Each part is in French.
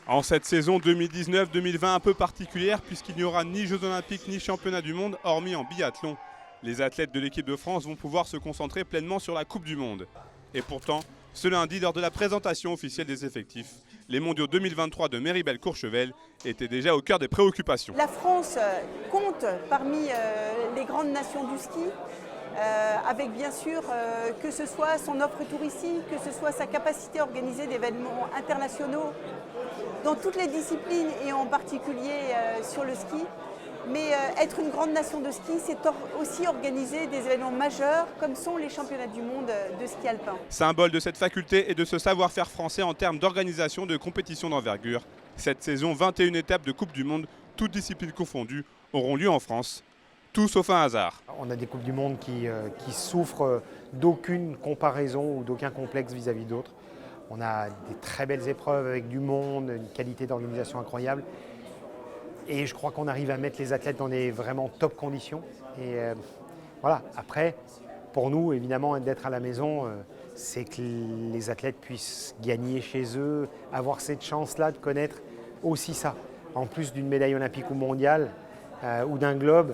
En cette saison 2019-2020 un peu particulière puisqu'il n'y aura ni Jeux Olympiques ni Championnat du Monde hormis en biathlon. Les athlètes de l'équipe de France vont pouvoir se concentrer pleinement sur la Coupe du Monde. Et pourtant, ce lundi, lors de la présentation officielle des effectifs, les mondiaux 2023 de Méribel-Courchevel étaient déjà au cœur des préoccupations. La France compte parmi les grandes nations du ski, avec bien sûr que ce soit son offre touristique, que ce soit sa capacité à organiser des événements internationaux dans toutes les disciplines et en particulier sur le ski. Mais être une grande nation de ski, c'est aussi organiser des événements majeurs comme sont les championnats du monde de ski alpin. Symbole de cette faculté et de ce savoir-faire français en termes d'organisation de compétitions d'envergure, cette saison 21 étapes de Coupe du Monde, toutes disciplines confondues, auront lieu en France, tout sauf un hasard. On a des Coupes du Monde qui souffrent d'aucune comparaison ou d'aucun complexe vis-à-vis d'autres. On a des très belles épreuves avec du monde, une qualité d'organisation incroyable. Et je crois qu'on arrive à mettre les athlètes dans des vraiment top conditions. Et voilà, après, pour nous, évidemment, d'être à la maison, c'est que les athlètes puissent gagner chez eux, avoir cette chance-là de connaître aussi ça. En plus d'une médaille olympique ou mondiale ou d'un globe,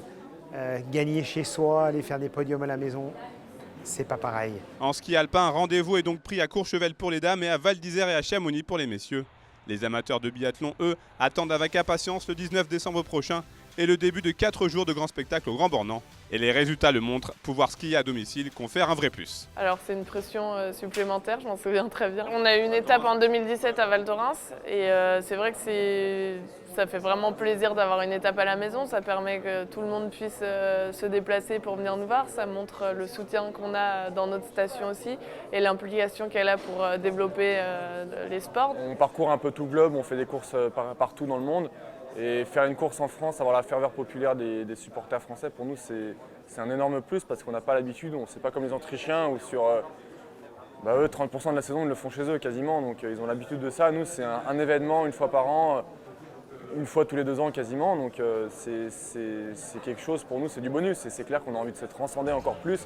gagner chez soi, aller faire des podiums à la maison, c'est pas pareil. En ski alpin, un rendez-vous est donc pris à Courchevel pour les dames et à Val d'Isère et à Chamonix pour les messieurs. Les amateurs de biathlon, eux, attendent avec impatience le 19 décembre prochain et le début de 4 jours de grands spectacles au Grand Bornand. Et les résultats le montrent, pouvoir skier à domicile confère un vrai plus. Alors c'est une pression supplémentaire, je m'en souviens très bien. On a eu une étape en 2017 à Val Thorens et c'est vrai que ça fait vraiment plaisir d'avoir une étape à la maison. Ça permet que tout le monde puisse se déplacer pour venir nous voir. Ça montre le soutien qu'on a dans notre station aussi et l'implication qu'elle a pour développer les sports. On parcourt un peu tout le globe, on fait des courses partout dans le monde. Et faire une course en France, avoir la ferveur populaire des supporters français, pour nous c'est un énorme plus parce qu'on n'a pas l'habitude, on ne sait pas comme les Autrichiens où sur eux 30% de la saison ils le font chez eux quasiment, donc ils ont l'habitude de ça. Nous c'est un événement une fois par an, une fois tous les 2 ans quasiment, donc c'est quelque chose pour nous, c'est du bonus et c'est clair qu'on a envie de se transcender encore plus.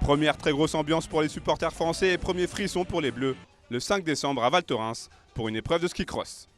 Première très grosse ambiance pour les supporters français et premier frisson pour les Bleus, le 5 décembre à Val Thorens pour une épreuve de ski cross.